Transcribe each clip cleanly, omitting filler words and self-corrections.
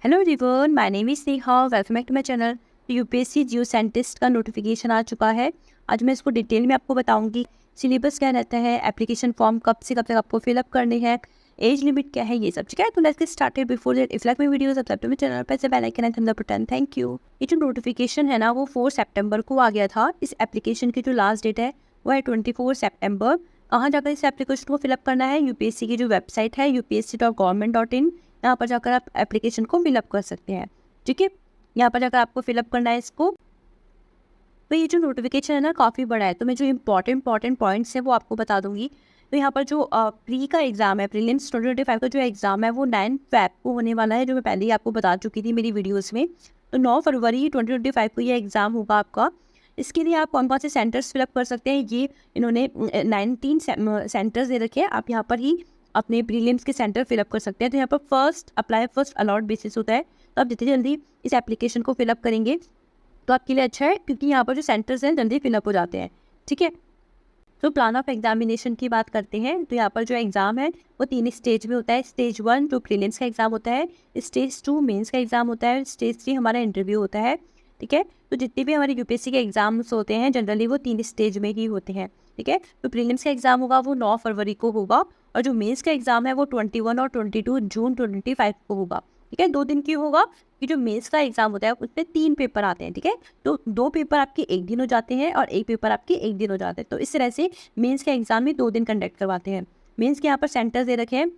Hello everyone, my name is Neha. Welcome back to my channel. UPSC geoscientist का notification आ चुका है। आज मैं इसको डिटेल में आपको बताऊंगी। सिलेबस क्या रहता है, एप्लीकेशन फॉर्म कब से कब तक आपको फिलअप करने हैं, एज लिमिट क्या है, ये सब ठीक है। तो let's get started. Before that if like my video subscribe to my channel, press the bell icon and the button. Thank you. ये जो नोटिफिकेशन है ना, वो 4 सितंबर को आ गया था। इस एप्लीकेशन की जो लास्ट डेट है वो है 24 सितंबर। कहाँ जाकर इस एप्लीकेशन को फिलअप करना है? यूपीएससी की जो वेबसाइट है upsc.govt.in, यहाँ पर जाकर आप एप्लीकेशन को फिलअप कर सकते हैं। ठीक है, यहाँ पर जाकर आपको फिलअप करना है इसको। तो ये जो नोटिफिकेशन है ना, काफ़ी बड़ा है, तो मैं जो इम्पॉर्टेंट पॉइंट्स हैं वो आपको बता दूंगी। तो यहाँ पर जो प्री का एग्ज़ाम है, प्रीलिम्स 2025 का जो एग्ज़ाम है वो 9 फेब को होने वाला है, जो मैं पहले ही आपको बता चुकी थी मेरी वीडियोज़ में। तो 9 फरवरी 2025 को ये एग्ज़ाम होगा आपका। इसके लिए आप कौन कौन से सेंटर्स फिलअप कर सकते हैं, ये इन्होंने 19 सेंटर्स दे रखे हैं। आप यहाँ पर ही अपने प्रीलिम्स के सेंटर फिलअप कर सकते हैं। तो यहाँ पर first apply first allot basis होता है। तो आप जितनी जल्दी इस एप्लीकेशन को फिलअप करेंगे तो आपके लिए अच्छा है, क्योंकि यहाँ पर जो सेंटर्स हैं जल्दी फिलअप हो जाते हैं। ठीक है, तो प्लान ऑफ एग्जामिनेशन की बात करते हैं। तो यहाँ पर जो एग्ज़ाम है वो 3 स्टेज में होता है। स्टेज 1 जो प्रीलिम्स का एग्ज़ाम होता है, स्टेज 2 मेंस का एग्ज़ाम होता है, स्टेज 3 हमारा इंटरव्यू होता है। ठीक है, तो जितने भी हमारे यूपीएससी के एग्जाम्स होते हैं जनरली वो 3 स्टेज में ही होते हैं। ठीक है, तो प्रीलिम्स का एग्ज़ाम होगा वो 9 फरवरी को होगा, और जो मेंस का एग्ज़ाम है वो 21 और 22 जून 2025 को होगा। ठीक है, 2 दिन की होगा कि जो मेंस का एग्ज़ाम होता है उसमें 3 पेपर आते हैं। ठीक है, तो 2 पेपर आपके एक दिन हो जाते हैं और 1 पेपर आपके एक दिन हो जाते हैं। तो इस तरह से मेंस का एग्ज़ाम में 2 दिन कंडक्ट करवाते हैं। मेंस के यहाँ पर सेंटर्स दे रखे हैं,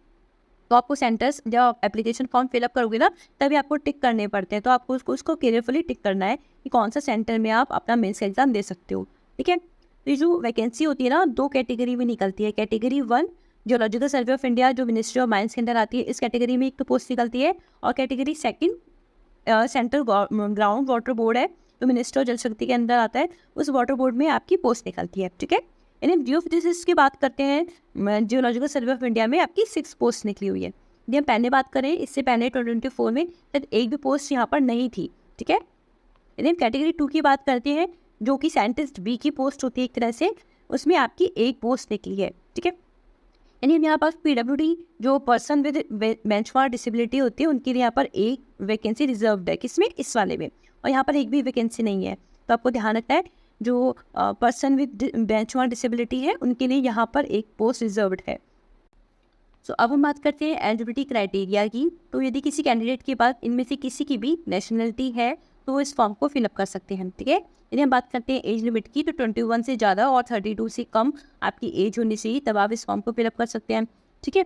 तो आपको सेंटर्स जब आप एप्लीकेशन फॉर्म फिलअप करोगे ना, तभी आपको टिक करने पड़ते हैं। तो आपको उसको केयरफुली टिक करना है कि कौन सा सेंटर में आप अपना मेंस का एग्ज़ाम दे सकते हो। ठीक है, तो ये जो वैकेंसी होती है ना, 2 कैटेगरी में निकलती है। Category 1 geological survey of India जो मिनिस्ट्री ऑफ माइंस के अंदर आती है, इस कैटेगरी में एक तो पोस्ट निकलती है। और category 2 central ground water board है जो मिनिस्टर जल शक्ति के अंदर आता है, उस वाटर बोर्ड में आपकी पोस्ट निकलती है। ठीक है, यानी जियोफिजिसिस्ट की बात करते हैं, जियोलॉजिकल सर्वे ऑफ इंडिया में आपकी 6 पोस्ट निकली हुई है। यदि हम पहले बात करें, इससे पहले 2024 में शायद एक भी पोस्ट यहाँ पर नहीं थी। ठीक है, यदि हम कैटेगरी 2 की बात करते हैं, जो कि साइंटिस्ट बी की पोस्ट होती है एक तरह से, उसमें आपकी एक पोस्ट निकली है। ठीक है, यानी यहाँ पर पीडब्ल्यूडी जो पर्सन विद बेंचमार्क डिसेबिलिटी होती है, उनके लिए यहाँ पर एक वैकेंसी रिजर्व्ड है। किसमें? इस वाले में। और यहाँ पर एक भी वैकेंसी नहीं है। तो आपको ध्यान रखना है, जो पर्सन विद बेंचमार्क डिसेबिलिटी है उनके लिए यहाँ पर एक पोस्ट रिजर्व्ड है। सो अब हम बात करते हैं एलिजिबिलिटी क्राइटेरिया की। तो यदि किसी कैंडिडेट के पास इनमें से किसी की भी नेशनलिटी है तो वो इस फॉर्म को फिलअप कर सकते हैं। ठीक है, यदि हम बात करते हैं एज लिमिट की, तो 21 से ज़्यादा और 32 से कम आपकी एज होनी चाहिए, तब आप इस फॉर्म को फिलअप कर सकते हैं। ठीक है,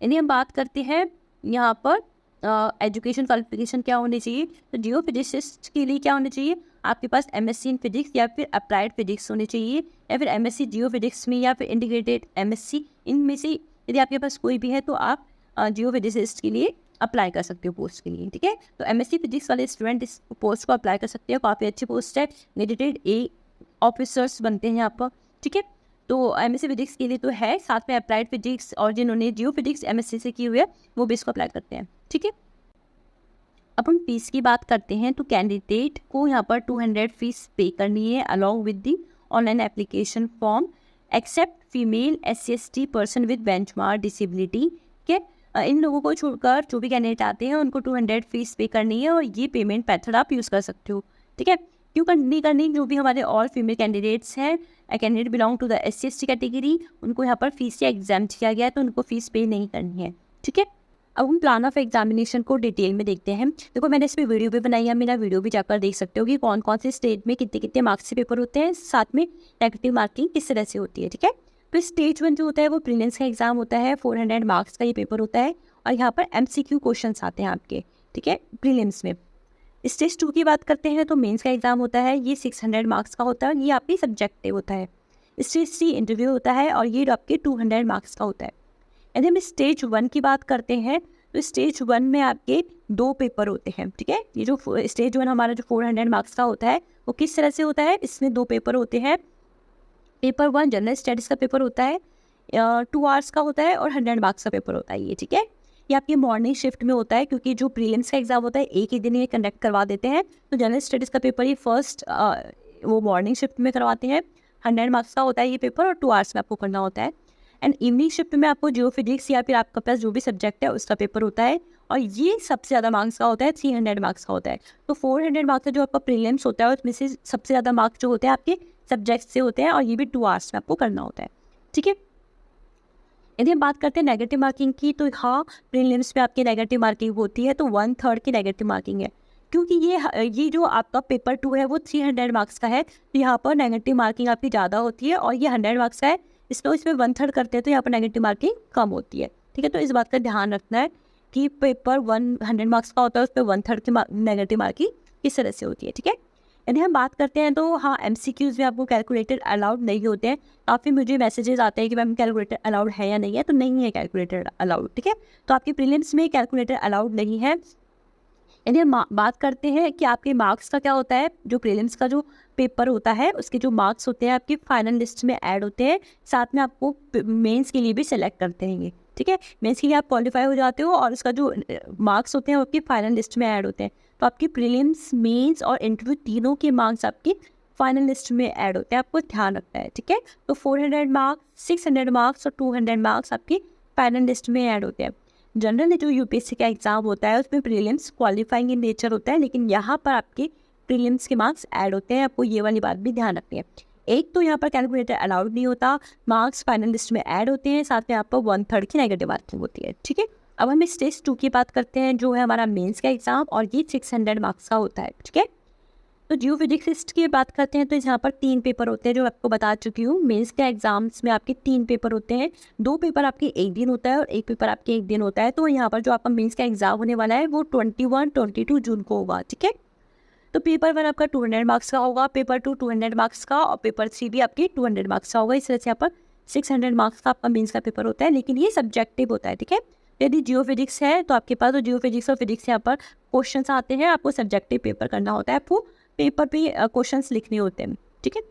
यदि हम बात करते हैं यहाँ पर एजुकेशन क्वालिफिकेशन क्या होनी चाहिए, तो जियोफिजिसिस्ट के लिए क्या होना चाहिए? आपके पास M.sc इन फिजिक्स या फिर अप्लाइड फिजिक्स होनी चाहिए, या फिर M.sc जियोफिजिक्स में, या फिर इंटीग्रेटेड M.sc, इनमें से यदि आपके पास कोई भी है तो आप जियोफिजिसिस्ट के लिए अप्लाई कर सकते हो पोस्ट के लिए। ठीक है, तो M.sc फिजिक्स वाले स्टूडेंट इस पोस्ट को अप्लाई कर सकते हो। काफ़ी अच्छी पोस्ट है, गेजेटेड ए ऑफिसर्स बनते हैं यहाँ पर। ठीक है, तो M.sc फिजिक्स के लिए तो है, साथ में अप्लाइड फिजिक्स, और जिन्होंने जियो फिजिक्स M.sc से की हुई है वो भी इसको अप्लाई करते हैं। ठीक है, अब हम फीस की बात करते हैं। तो कैंडिडेट को यहाँ पर 200 फीस पे करनी है along with the online application form, except female SC/ST person with benchmark disability. ठीक है, इन लोगों को छोड़कर जो भी कैंडिडेट आते हैं उनको 200 फीस पे करनी है, और ये पेमेंट मेथड आप यूज़ कर सकते हो। ठीक है, क्यों नहीं करनी? जो भी हमारे ऑल फीमेल कैंडिडेट्स हैं, candidate belong to the SC/ST category, उनको यहाँ पर फीस से एग्जाम्प्ट किया गया है, तो उनको फीस पे नहीं करनी है। ठीक है, अब हम प्लान ऑफ एग्जामिनेशन को डिटेल में देखते हैं। देखो, मैंने इस पर वीडियो भी बनाई है, मेरा वीडियो भी जाकर देख सकते हो कि कौन कौन से स्टेज में कितने कितने मार्क्स के पेपर होते हैं, साथ में नेगेटिव मार्किंग किस तरह से होती है। ठीक है, तो स्टेज 1 जो होता है वो प्रीलिम्स का एग्जाम होता है, 400 मार्क्स का ये पेपर होता है, और यहाँ पर MCQ क्वेश्चन आते हैं आपके। ठीक है, प्रीलिम्स में। स्टेज 2 की बात करते हैं तो मेंस का एग्जाम होता है, ये 600 मार्क्स का होता है, ये आपकी सब्जेक्टिव होता है। स्टेज 3 इंटरव्यू होता है, और ये आपके 200 मार्क्स का होता है। यदि हम स्टेज 1 की बात करते हैं तो स्टेज 1 में आपके 2 पेपर होते हैं। ठीक है, ये जो स्टेज 1 हमारा जो 400 मार्क्स का होता है वो किस तरह से होता है? इसमें 2 पेपर होते हैं। पेपर 1 जनरल स्टडीज़ का पेपर होता है, 2 आवर्स का होता है, और 100 मार्क्स का पेपर होता है ये। ठीक है, ये आपकी मॉर्निंग शिफ्ट में होता है, क्योंकि जो प्रीलिम्स का एग्जाम होता है एक ही दिन ये कंडक्ट करवा देते हैं। तो जनरल स्टडीज़ का पेपर ये फर्स्ट वो मॉर्निंग शिफ्ट में करवाते हैं। 100 मार्क्स का होता है ये पेपर, और 2 आवर्स में आपको करना होता है। एंड इवनिंग शिफ्ट में आपको जियोफिजिक्स या फिर आपका पास जो भी सब्जेक्ट है उसका पेपर होता है, और ये सबसे ज़्यादा मार्क्स का होता है, 300 मार्क्स का होता है। तो 400 मार्क्स का जो आपका प्रीलिम्स होता है उसमें से सबसे ज़्यादा मार्क्स जो होते हैं आपके सब्जेक्ट से होते हैं, और ये भी 2 आवर्स में आपको करना होता है, ठीक है। यदि हम बात करते हैं नेगेटिव मार्किंग की, तो हाँ, प्रीलिम्स में आपकी नेगेटिव मार्किंग होती है, तो 1/3 की नेगेटिव मार्किंग है, क्योंकि ये जो आपका पेपर 2 है वो 300 मार्क्स का है, तो यहाँ पर नेगेटिव मार्किंग आपकी ज़्यादा होती है, और ये 100 मार्क्स का है, इसमें 1/3 करते हैं तो यहाँ पर नेगेटिव मार्किंग कम होती है, ठीक है। तो इस बात का ध्यान रखना है कि पेपर 100 मार्क्स का होता है, उस पर 1/3 की नेगेटिव मार्किंग किस तरह से होती है, ठीक है। यदि हम बात करते हैं तो हाँ, MCQs में आपको कैलकुलेटर अलाउड नहीं होते हैं। काफ़ी मुझे मैसेजेस आते हैं कि मैम कैलकुलेटर अलाउड है या नहीं है, तो नहीं है कैलकुलेटर अलाउड, ठीक है। तो आपकी प्रीलिम्स में कैलकुलेटर अलाउड नहीं है। यदि हम बात करते हैं कि आपके मार्क्स का क्या होता है, जो प्रीलिम्स का जो पेपर होता है उसके जो मार्क्स होते हैं आपकी फाइनल लिस्ट में ऐड होते हैं, साथ में आपको मेंस के लिए भी सिलेक्ट करते हैं, ठीक है। मेंस के लिए आप क्वालिफाई हो जाते हो, और उसका जो मार्क्स होते हैं वो आपकी फाइनल लिस्ट में ऐड होते हैं। तो आपकी प्रीलिम्स, मेंस और इंटरव्यू तीनों के मार्क्स आपकी फाइनल लिस्ट में ऐड होते हैं, आपको ध्यान रखना है, ठीक है। तो 400 मार्क्स, 600 मार्क्स और 200 मार्क्स आपकी फाइनल लिस्ट में ऐड होते हैं। जनरली जो UPSC का एग्जाम होता है उसमें प्रीलिम्स क्वालिफाइंग इन नेचर होता है, लेकिन यहाँ पर आपके प्रीलिम्स के मार्क्स ऐड होते हैं, आपको ये वाली बात भी ध्यान रखनी है। एक तो यहाँ पर कैलकुलेटर अलाउड नहीं होता, मार्क्स फाइनल लिस्ट में ऐड होते हैं, साथ में आपको 1/3 की नेगेटिव मार्किंग होती है, ठीक है। अब हम स्टेज 2 की बात करते हैं, जो है हमारा मेंस का एग्जाम, और ये 600 मार्क्स का होता है, ठीक है। तो जियोफिजिक्सिस्ट की बात करते हैं तो यहाँ पर 3 पेपर होते हैं, जो आपको बता चुकी हूँ। मेंस के एग्जाम्स में आपके 3 पेपर होते हैं, 2 पेपर आपके एक दिन होता है और 1 पेपर आपके एक दिन होता है। तो यहाँ पर जो आपका मेंस का एग्जाम होने वाला है वो 21-22 जून को होगा, ठीक है। तो पेपर 1 आपका 200 मार्क्स का होगा, पेपर 2 200 मार्क्स का, और पेपर 3 भी आपकी 200 मार्क्स का होगा। इस तरह से यहाँ पर 600 मार्क्स का आपका मेंस का पेपर होता है, लेकिन ये सब्जेक्टिव होता है, ठीक है। यदि जियोफिजिक्स है तो आपके पास तो जियोफिजिक्स और फिजिक्स यहाँ पर क्वेश्चंस आते हैं, आपको सब्जेक्टिव पेपर करना होता है, आपको पेपर पे क्वेश्चंस लिखने होते हैं, ठीक है।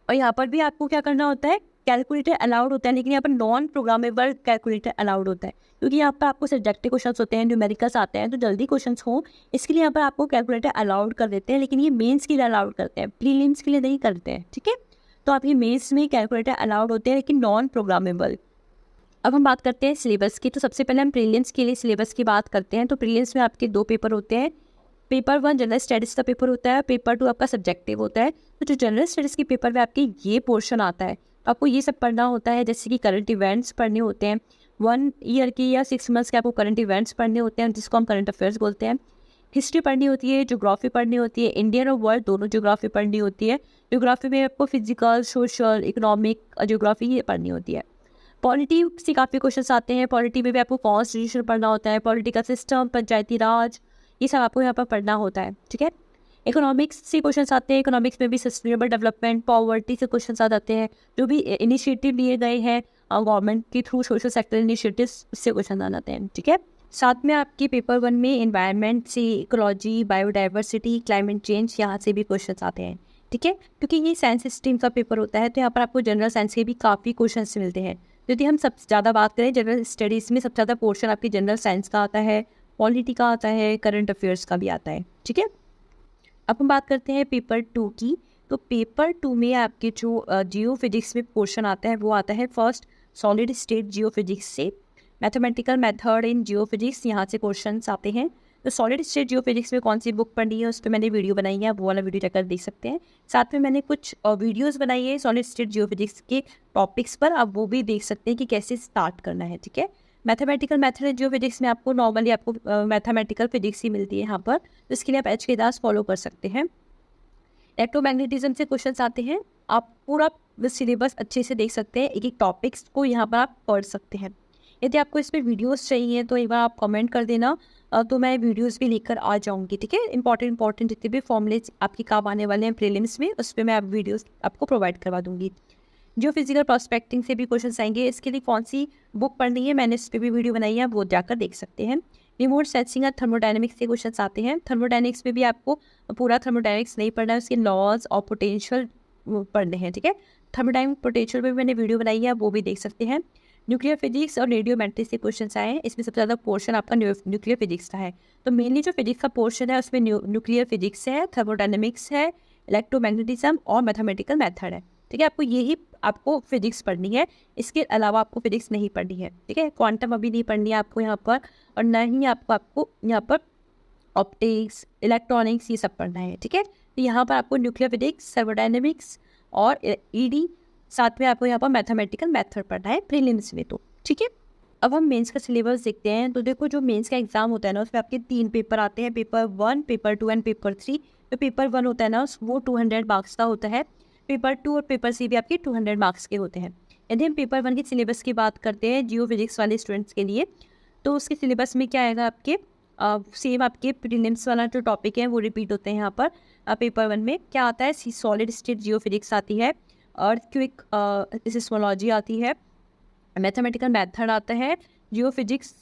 और यहाँ पर भी आपको क्या करना होता है, कैलकुलेटर अलाउड होता है, लेकिन यहाँ पर नॉन प्रोग्रामेबल कैलकुलेटर अलाउड होता है, क्योंकि यहाँ पर आपको सब्जेक्टिव क्वेश्चंस होते हैं, न्यूमेरिकल्स आते हैं, तो जल्दी क्वेश्चंस हो इसके लिए यहाँ पर आपको कैलकुलेटर अलाउड कर देते हैं, लेकिन ये मेंस के लिए अलाउड करते हैं, प्रीलिम्स के लिए नहीं करते हैं, ठीक है। तो आप ये मेंस में कैलकुलेटर अलाउड होते हैं, लेकिन नॉन प्रोग्रामेबल। अब हम बात करते हैं सिलेबस की, तो सबसे पहले हम प्रीलिम्स के लिए सिलेबस की बात करते हैं। तो प्रीलिम्स में आपके 2 पेपर होते हैं, पेपर 1 जनरल स्टडीज़ का पेपर होता है, पेपर 2 आपका सब्जेक्टिव होता है। तो जो जनरल स्टडीज़ के पेपर में आपके ये पोर्शन आता है, तो आपको ये सब पढ़ना होता है, जैसे कि करंट इवेंट्स पढ़ने होते हैं, 1 ईयर की या 6 मंथ्स के आपको करंट इवेंट्स पढ़ने होते हैं, जिसको हम करंट अफेयर्स बोलते हैं। हिस्ट्री पढ़नी होती है, ज्योग्राफी पढ़नी होती है, इंडियन और वर्ल्ड दोनों ज्योग्राफी पढ़नी होती है। ज्योग्राफी में आपको फिजिकल, सोशल, इकोनॉमिक ज्योग्राफी ये पढ़नी होती है। पॉलिटी से काफ़ी क्वेश्चंस आते हैं, पॉलिटी में भी आपको कॉन्स्टिट्यूशन पढ़ना होता है, पॉलिटिकल सिस्टम, पंचायती राज, ये सब आपको यहाँ पर पढ़ना होता है, ठीक है। इकोनॉमिक्स से क्वेश्चंस आते हैं, इकोनॉमिक्स में भी सस्टेनेबल डेवलपमेंट, पॉवर्टी से क्वेश्चंस आ जाते हैं, जो भी इनिशिएटिव लिए गए हैं गवर्नमेंट के थ्रू, सोशल सेक्टर इनिशिएटिव्स, उससे क्वेश्चन आ जाते हैं, ठीक है। साथ में आपकी पेपर 1 में एनवायरनमेंट से, इकोलॉजी, बायोडाइवर्सिटी, क्लाइमेट चेंज, यहाँ से भी क्वेश्चंस आते हैं, ठीक है। क्योंकि ये साइंस स्ट्रीम का पेपर होता है, तो यहाँ पर आपको जनरल साइंस के भी काफ़ी क्वेश्चंस मिलते हैं। यदि हम सबसे ज़्यादा बात करें जनरल स्टडीज़ में, सबसे ज़्यादा पोर्शन आपकी जनरल साइंस का आता है, पॉलिटी का आता है, करंट अफेयर्स का भी आता है, ठीक है। अब हम बात करते हैं पेपर 2 की। तो पेपर 2 में आपके जो जियोफिजिक्स में पोर्शन आता है वो आता है फर्स्ट सॉलिड स्टेट जियोफिजिक्स से, मैथमेटिकल मेथड इन जियोफिजिक्स, यहाँ से क्वेश्चंस आते हैं। तो सॉलिड स्टेट जियोफिजिक्स में कौन सी बुक पढ़नी है उस पर मैंने वीडियो बनाई है, वो वाला वीडियो जाकर देख सकते हैं। साथ में मैंने कुछ वीडियोस बनाई है सॉलिड स्टेट जियोफिजिक्स के टॉपिक्स पर, आप वो भी देख सकते हैं कि कैसे स्टार्ट करना है, ठीक है। मैथमेटिकल मेथड जियोफिजिक्स में आपको नॉर्मली आपको मैथमेटिकल फिजिक्स ही मिलती है यहाँ पर, तो इसके लिए आप HK दास फॉलो कर सकते हैं। इलेक्ट्रोमैग्नेटिज्म से क्वेश्चंस आते हैं, आप पूरा सिलेबस अच्छे से देख सकते हैं, एक एक टॉपिक्स को यहाँ पर आप पढ़ सकते हैं। यदि आपको इस पर वीडियोस चाहिए तो एक बार आप कमेंट कर देना, तो मैं वीडियोस भी लेकर आ जाऊंगी, ठीक है। इंपॉर्टेंट जितने भी फॉर्मूले आपके काम आने वाले हैं प्रीलिम्स में, उस पर मैं वीडियोस आपको प्रोवाइड करवा दूंगी। जो फिजिकल प्रोस्पेक्टिंग से भी क्वेश्चन आएंगे, इसके लिए कौन सी बुक पढ़नी है मैंने इस पर भी वीडियो बनाई है, वो जाकर देख सकते हैं। रिमोट सेंसिंग और थर्मोडायनेमिक्स से क्वेश्चन आते हैं। थर्मोडायनेमिक्स में भी आपको पूरा थर्मोडायनेमिक्स नहीं पढ़ना है, उसके लॉज और पोटेंशियल पढ़ने हैं, ठीक है। थर्मोडायनेमिक पोटेंशियल में भी मैंने वीडियो बनाई है, वो भी देख सकते हैं। न्यूक्लियर फिजिक्स और रेडियोमेट्री से क्वेश्चन आए हैं, इसमें सबसे ज़्यादा पोर्शन आपका न्यूक्लियर फिजिक्स का है। तो मेनली जो फिजिक्स का पोर्शन है उसमें न्यूक्लियर फिजिक्स है, थर्मोडायनेमिक्स है, इलेक्ट्रोमैग्नेटिज्म और मैथमेटिकल मेथड है, ठीक है। आपको फिजिक्स पढ़नी है, इसके अलावा आपको फिजिक्स नहीं पढ़नी है, ठीक है। क्वांटम अभी नहीं पढ़नी है आपको यहाँ पर, और ना ही आपको यहाँ पर ऑप्टिक्स, इलेक्ट्रॉनिक्स ये सब पढ़ना है, ठीक है। तो यहाँ पर आपको न्यूक्लियर फिजिक्स, थर्मोडायनेमिक्स और ईडी, साथ में आपको यहाँ पर मैथमेटिकल मेथड पढ़ना है प्रीलिम्स में, तो ठीक है। अब हम मेंस का सिलेबस देखते हैं। तो देखो, जो मेंस का एग्जाम होता है ना, उसमें आपके 3 पेपर आते हैं, पेपर 1, पेपर 2 एंड पेपर 3। तो पेपर 1 होता है ना, वो 200 मार्क्स का होता है। पेपर 2 और पेपर 3 भी आपके 200 मार्क्स के होते हैं। यदि हम पेपर 1 के सिलेबस की बात करते हैं जियो फिजिक्स वाले स्टूडेंट्स के लिए, तो उसके सिलेबस में क्या आएगा आपके, सेम आपके प्रीलिम्स वाला जो टॉपिक है वो रिपीट होते हैं यहाँ पर। पेपर 1 में क्या आता है, सॉलिड स्टेट जियो फिजिक्स आती है, अर्थक्वेक सिस्मोलॉजी आती है, मैथमेटिकल मेथड आता है, जियोफिजिक्स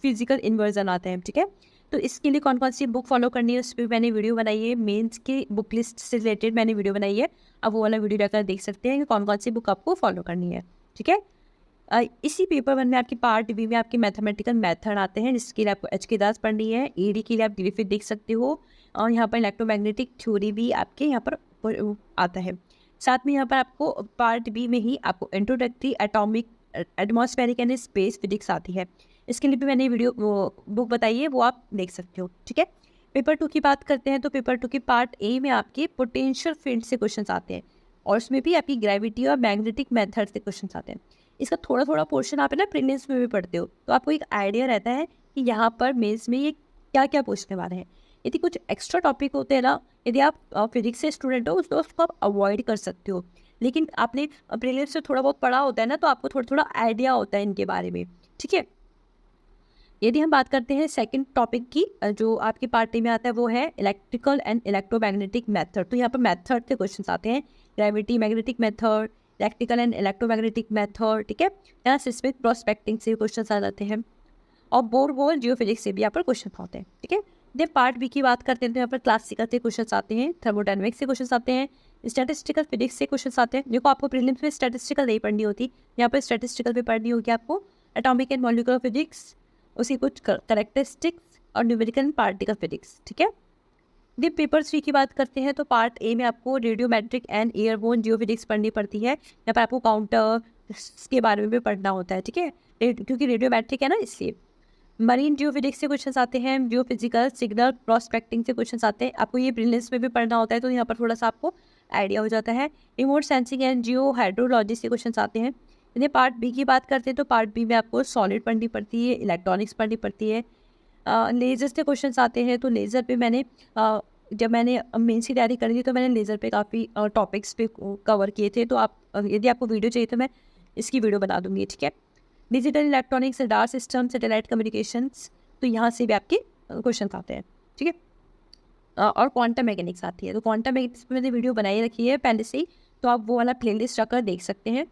फिजिकल इन्वर्जन आता है, ठीक है। तो इसके लिए कौन कौन सी बुक फॉलो करनी है उस पर मैंने वीडियो बनाई है, मेंस की बुक लिस्ट से रिलेटेड मैंने वीडियो बनाई है। अब वो वाला वीडियो जाकर देख सकते हैं कि कौन कौन सी बुक आपको फॉलो करनी है, ठीक है। इसी पेपर 1 में आपकी पार्ट बी में आपके मैथमेटिकल मेथड आते हैं, जिसके लिए आपको एच के दास पढ़नी है। ईडी के लिए आप ग्रिफिथ देख सकते हो, और यहाँ पर इलेक्ट्रोमैग्नेटिक थ्योरी भी आपके यहाँ पर आता है। साथ में यहाँ पर आपको पार्ट बी में ही आपको introductory atmospheric and space physics आती है। इसके लिए भी मैंने वीडियो बुक बताई है, वो आप देख सकते हो, ठीक है। पेपर 2 की बात करते हैं, तो पेपर 2 की पार्ट ए में आपके पोटेंशियल फील्ड से क्वेश्चंस आते हैं, और उसमें भी आपकी ग्रेविटी और मैग्नेटिक मेथड से क्वेश्चंस आते हैं। इसका थोड़ा थोड़ा पोर्शन आप है ना प्रीलिम्स में भी पढ़ते हो, तो आपको एक आइडिया रहता है कि यहाँ पर मेंस में ये क्या क्या पूछने वाले हैं। यदि कुछ एक्स्ट्रा टॉपिक होते हैं ना, यदि आप फिजिक्स से स्टूडेंट हो तो उसको आप अवॉइड कर सकते हो, लेकिन आपने प्रीलिम्स से थोड़ा बहुत पढ़ा होता है ना, तो आपको थोड़ा थोड़ा आइडिया होता है इनके बारे में, ठीक है। यदि हम बात करते हैं सेकंड टॉपिक की, जो आपके पार्ट में आता है, वो है इलेक्ट्रिकल एंड इलेक्ट्रोमैग्नेटिक मेथड। तो यहाँ पर मेथड के क्वेश्चन आते हैं, gravity magnetic method, electrical and electromagnetic method, ठीक है। यहाँ सिस्मिक प्रोस्पेक्टिंग से क्वेश्चन आ जाते हैं, और बोर होल जियोफिजिक्स से भी यहाँ पर क्वेश्चन होते हैं, ठीक है। जब पार्ट बी की बात करते हैं तो यहाँ पर क्लासिकल से क्वेश्चन आते हैं, थर्मोडायनेमिक्स से क्वेश्चन आते हैं, स्टैटिस्टिकल फिजिक्स से क्वेश्चन आते हैं। देखो, आपको प्रीलिम्स में स्टैटिस्टिकल नहीं पढ़नी होती, यहाँ पर स्टैटिस्टिकल भी पढ़नी होगी आपको, एटॉमिक एंड मॉलिक्यूलर फिजिक्स, उसी कुछ करेक्टरिस्टिक्स और न्यूमेरिकल एंड पार्टिकल फिजिक्स, ठीक है। जब पेपर 3 की बात करते हैं, तो पार्ट ए में आपको रेडियोमेट्रिक एंड एयरबोर्न जियोफिजिक्स पढ़नी पड़ती है। यहाँ पर आपको काउंटर के बारे में भी पढ़ना होता है, ठीक है, क्योंकि रेडियोमेट्रिक है ना, इसलिए। मरीन जियोफिजिक्स से क्वेश्चन आते हैं, जियोफिजिकल सिग्नल प्रोस्पेक्टिंग से क्वेश्चन आते हैं, आपको ये प्रीलिम्स में भी पढ़ना होता है, तो यहाँ पर थोड़ा सा आपको आइडिया हो जाता है। Remote sensing and Jio hydrology से क्वेश्चन आते हैं। यदि पार्ट बी की बात करते हैं, तो पार्ट बी में आपको सॉलिड पढ़नी पड़ती है, इलेक्ट्रॉनिक्स पढ़नी पड़ती है, लेज़र से क्वेश्चन आते हैं। तो लेज़र पे मैंने जब मैंने मेंस की तैयारी करी थी, तो मैंने लेज़र पे काफ़ी टॉपिक्स पे कवर किए थे, तो आप यदि आपको वीडियो चाहिए तो मैं इसकी वीडियो बना दूँगी, ठीक है। Digital electronics, radar system, satellite communications, तो यहाँ से भी आपके क्वेश्चन आते हैं, ठीक है। और क्वांटम मैकेनिक्स आती है, तो क्वांटम मैकेनिक्स पर मैंने वीडियो बनाई रखी है पहले से ही, तो आप वो वाला प्लेलिस्ट जाकर देख सकते हैं।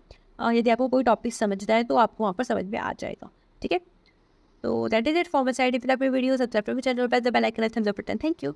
यदि आपको कोई टॉपिक समझना है तो आपको वहाँ पर समझ में आ जाएगा, ठीक है। तो that is it for my side. If you like my video, subscribe to my channel, press the bell icon and thumbs up button. Thank you.